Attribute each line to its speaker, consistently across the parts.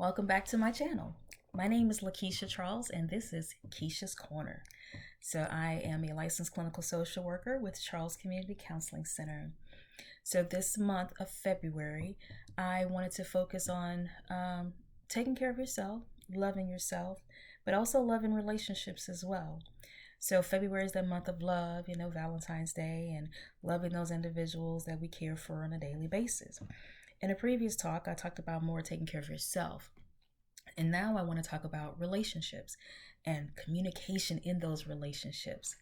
Speaker 1: Welcome back to my channel. My name is Lakeisha Charles and this is Keisha's Corner. So I am a licensed clinical social worker with Charles Community Counseling Center. So this month of February, I wanted to focus on taking care of yourself, but also loving relationships as well. So February is the month of love, Valentine's Day, and loving those individuals that we care for on a daily basis. In a previous talk, I talked about more taking care of yourself. And now I want to talk about relationships and communication in those relationships.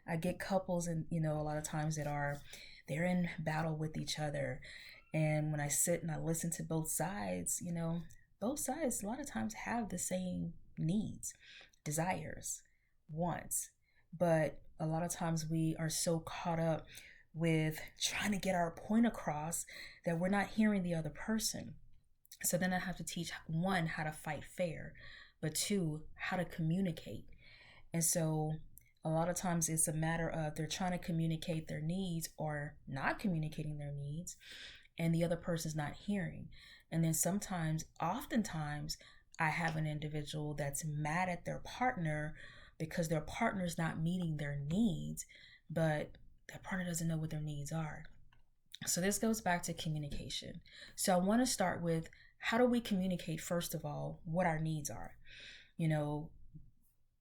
Speaker 1: I get couples and, a lot of times they're in battle with each other. And when I sit and I listen to both sides, both sides a lot of times have the same needs, desires, wants. But a lot of times we are so caught up with trying to get our point across that we're not hearing the other person. So then I have to teach, one, how to fight fair, but two, how to communicate. And so a lot of times it's a matter of they're trying to communicate their needs or not communicating their needs, and the other person's not hearing. And then oftentimes, I have an individual that's mad at their partner because their partner's not meeting their needs, but their partner doesn't know what their needs are. So this goes back to communication. So I want to start with, how do we communicate, first of all, what our needs are?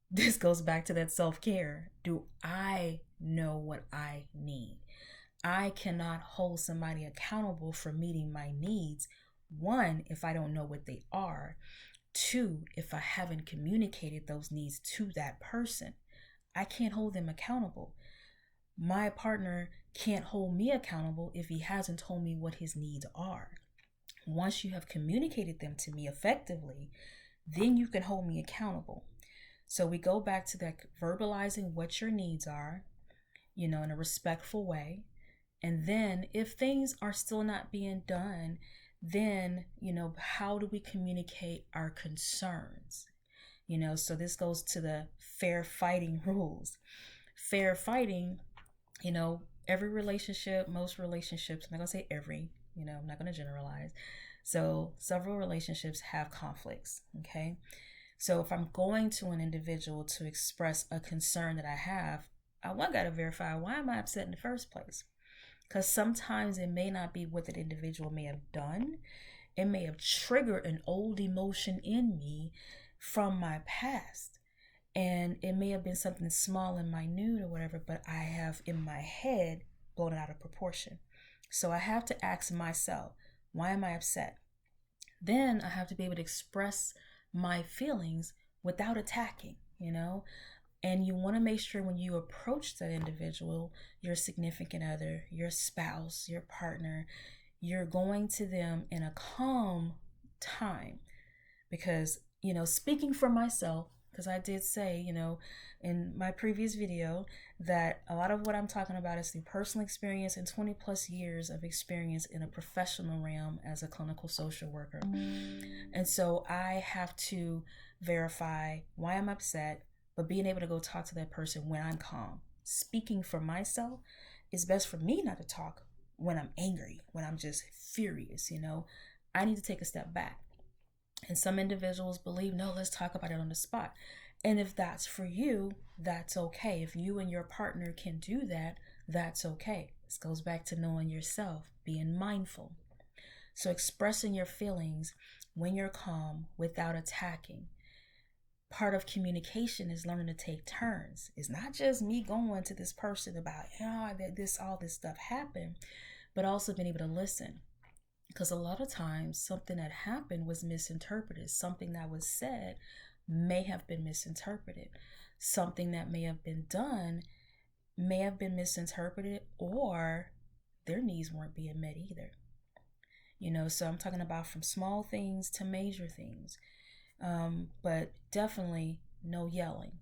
Speaker 1: This goes back to that self-care. Do I know what I need? I cannot hold somebody accountable for meeting my needs. One, if I don't know what they are. Two, if I haven't communicated those needs to that person. I can't hold them accountable. My partner can't hold me accountable if he hasn't told me what his needs are. Once you have communicated them to me effectively, then you can hold me accountable. So we go back to that verbalizing what your needs are, in a respectful way. And then if things are still not being done, then, how do we communicate our concerns? So this goes to the fair fighting rules. Fair fighting, every relationship, most relationships, I'm not going to say every, I'm not going to generalize. So several relationships have conflicts, okay? So if I'm going to an individual to express a concern that I have, I got to verify, why am I upset in the first place? Because sometimes it may not be what that individual may have done. It may have triggered an old emotion in me from my past. And it may have been something small and minute or whatever, but I have in my head blown it out of proportion. So I have to ask myself, why am I upset? Then I have to be able to express my feelings without attacking, And you want to make sure when you approach that individual, your significant other, your spouse, your partner, you're going to them in a calm time. Because, speaking for myself, because I did say, in my previous video, that a lot of what I'm talking about is through personal experience and 20 plus years of experience in a professional realm as a clinical social worker. And so I have to verify why I'm upset, but being able to go talk to that person when I'm calm. Speaking for myself, it's best for me not to talk when I'm angry, when I'm just furious, I need to take a step back. And some individuals believe, no, let's talk about it on the spot. And if that's for you, that's okay. If you and your partner can do that, that's okay. This goes back to knowing yourself, being mindful. So expressing your feelings when you're calm without attacking. Part of communication is learning to take turns. It's not just me going to this person about, all this stuff happened, but also being able to listen. Because a lot of times something that happened was misinterpreted. Something that was said may have been misinterpreted. Something that may have been done may have been misinterpreted, or their needs weren't being met either. So I'm talking about from small things to major things. But definitely no yelling.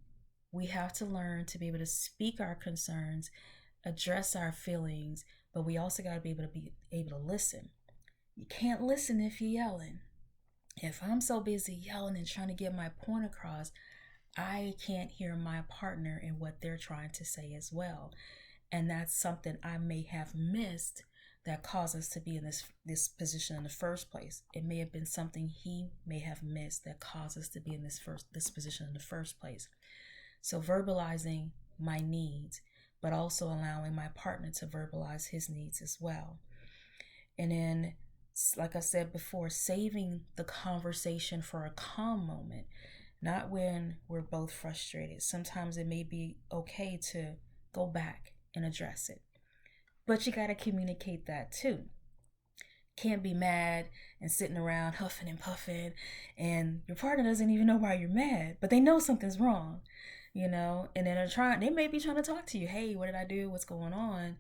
Speaker 1: We have to learn to be able to speak our concerns, address our feelings, but we also got to be able to listen. You can't listen if you're yelling. If I'm so busy yelling and trying to get my point across, I can't hear my partner and what they're trying to say as well. And that's something I may have missed that caused us to be in this position in the first place. It may have been something he may have missed that caused us to be in this position in the first place. So verbalizing my needs, but also allowing my partner to verbalize his needs as well. And then, like I said before, saving the conversation for a calm moment, not when we're both frustrated. Sometimes it may be okay to go back and address it, but you got to communicate that too. Can't be mad and sitting around huffing and puffing, and your partner doesn't even know why you're mad, but they know something's wrong, and then they may be trying to talk to you. Hey, what did I do? What's going on?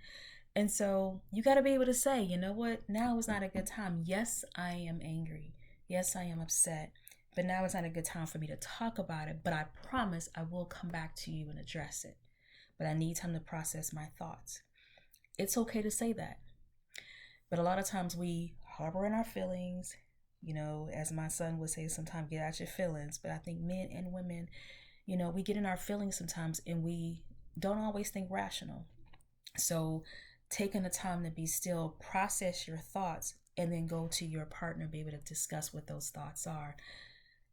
Speaker 1: And so you got to be able to say, you know what? Now is not a good time. Yes, I am angry. Yes, I am upset. But now is not a good time for me to talk about it. But I promise I will come back to you and address it. But I need time to process my thoughts. It's okay to say that. But a lot of times we harbor in our feelings. As my son would say, sometimes get out your feelings. But I think men and women, we get in our feelings sometimes and we don't always think rational. So taking the time to be still, process your thoughts, and then go to your partner, be able to discuss what those thoughts are.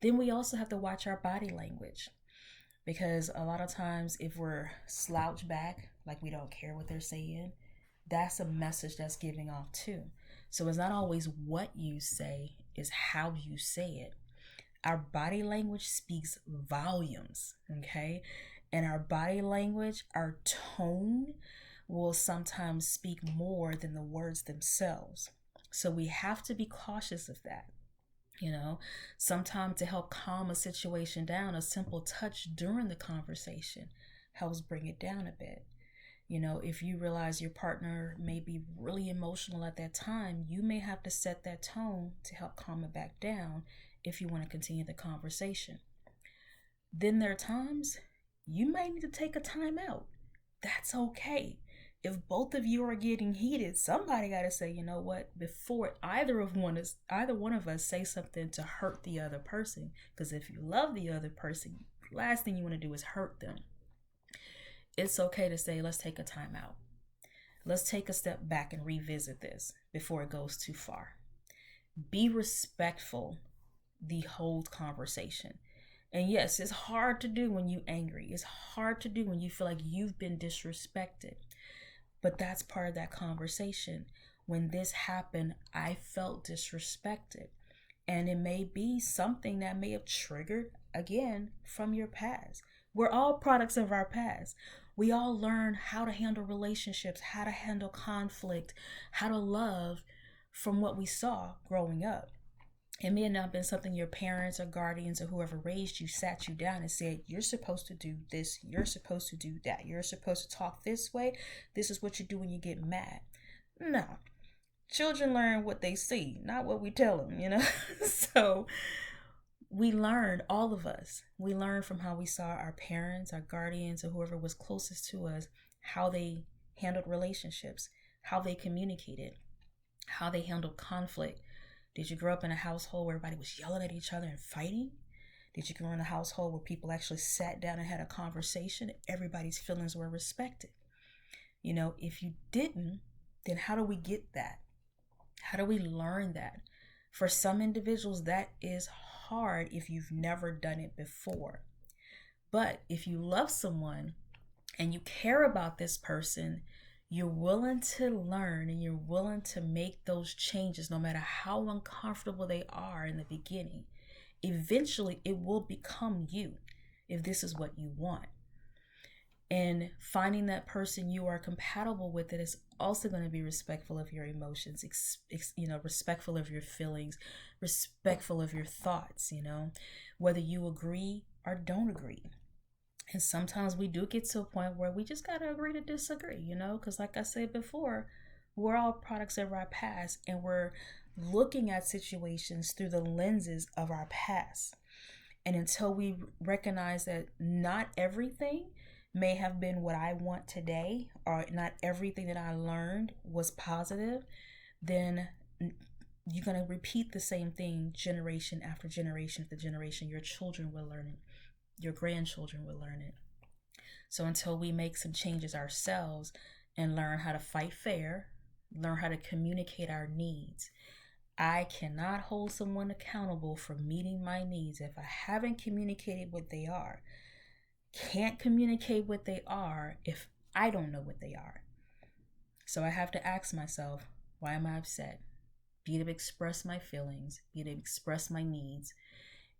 Speaker 1: Then we also have to watch our body language, because a lot of times if we're slouched back, like we don't care what they're saying, that's a message that's giving off too. So it's not always what you say, it's how you say it. Our body language speaks volumes, okay? And our body language, our tone, will sometimes speak more than the words themselves. So we have to be cautious of that. Sometimes to help calm a situation down, a simple touch during the conversation helps bring it down a bit. If you realize your partner may be really emotional at that time, you may have to set that tone to help calm it back down if you want to continue the conversation. Then there are times you might need to take a time out. That's okay. If both of you are getting heated, somebody got to say, you know what, before either one of us say something to hurt the other person. Because if you love the other person, the last thing you want to do is hurt them. It's okay to say, let's take a time out. Let's take a step back and revisit this before it goes too far. Be respectful the whole conversation. And yes, it's hard to do when you're angry. It's hard to do when you feel like you've been disrespected. But that's part of that conversation. When this happened, I felt disrespected. And it may be something that may have triggered, again, from your past. We're all products of our past. We all learn how to handle relationships, how to handle conflict, how to love from what we saw growing up. It may have not been something your parents or guardians or whoever raised you sat you down and said, you're supposed to do this, you're supposed to do that, you're supposed to talk this way, this is what you do when you get mad. No. Children learn what they see, not what we tell them, So we learn, all of us, we learn from how we saw our parents, our guardians, or whoever was closest to us, how they handled relationships, how they communicated, how they handled conflict. Did you grow up in a household where everybody was yelling at each other and fighting? Did you grow in a household where people actually sat down and had a conversation? Everybody's feelings were respected. If you didn't, then how do we get that? How do we learn that? For some individuals, that is hard if you've never done it before. But if you love someone and you care about this person, you're willing to learn and you're willing to make those changes no matter how uncomfortable they are in the beginning. Eventually, it will become you if this is what you want. And finding that person you are compatible with it is also going to be respectful of your emotions, respectful of your feelings, respectful of your thoughts, whether you agree or don't agree. And sometimes we do get to a point where we just got to agree to disagree, because like I said before, we're all products of our past and we're looking at situations through the lenses of our past. And until we recognize that not everything may have been what I want today, or not everything that I learned was positive, then you're going to repeat the same thing generation after generation after generation. Your children will learn it. Your grandchildren will learn it. So until we make some changes ourselves and learn how to fight fair, learn how to communicate our needs. I cannot hold someone accountable for meeting my needs if I haven't communicated what they are. Can't communicate what they are if I don't know what they are. So I have to ask myself, why am I upset? Be able to express my feelings, be able to express my needs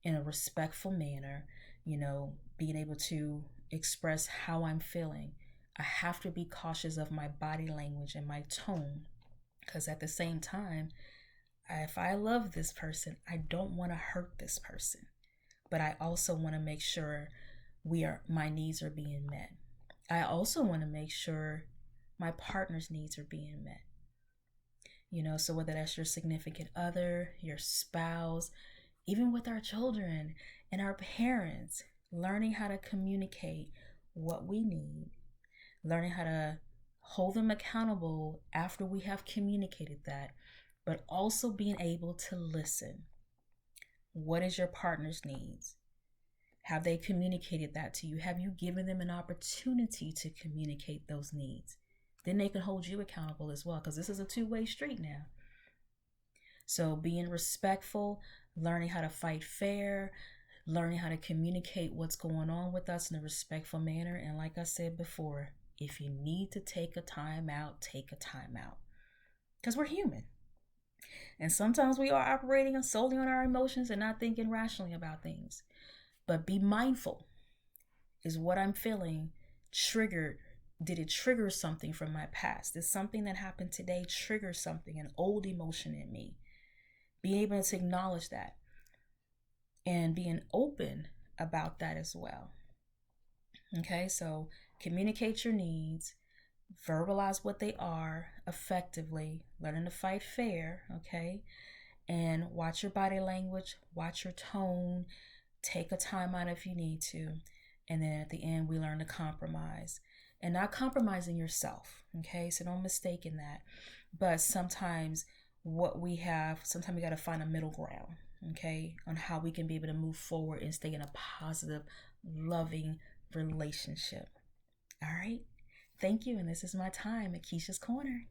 Speaker 1: in a respectful manner, being able to express how I'm feeling. I have to be cautious of my body language and my tone, because at the same time, if I love this person, I don't want to hurt this person, but I also want to make sure my needs are being met. I also want to make sure my partner's needs are being met. So whether that's your significant other, your spouse, even with our children and our parents, learning how to communicate what we need, learning how to hold them accountable after we have communicated that, but also being able to listen. What is your partner's needs? Have they communicated that to you? Have you given them an opportunity to communicate those needs? Then they can hold you accountable as well, because this is a two-way street now. So being respectful, learning how to fight fair, learning how to communicate what's going on with us in a respectful manner. And like I said before, if you need to take a time out, take a time out. Because we're human. And sometimes we are operating solely on our emotions and not thinking rationally about things. But be mindful. Is what I'm feeling triggered? Did it trigger something from my past? Did something that happened today trigger something, an old emotion in me? Being able to acknowledge that and being open about that as well. Okay, so communicate your needs, verbalize what they are effectively, learning to fight fair, okay? And watch your body language, watch your tone, take a time out if you need to. And then at the end, we learn to compromise. And not compromising yourself, okay? So don't mistake in that. But sometimes we got to find a middle ground, okay? On how we can be able to move forward and stay in a positive, loving relationship. All right? Thank you, and this is my time at Keisha's Corner.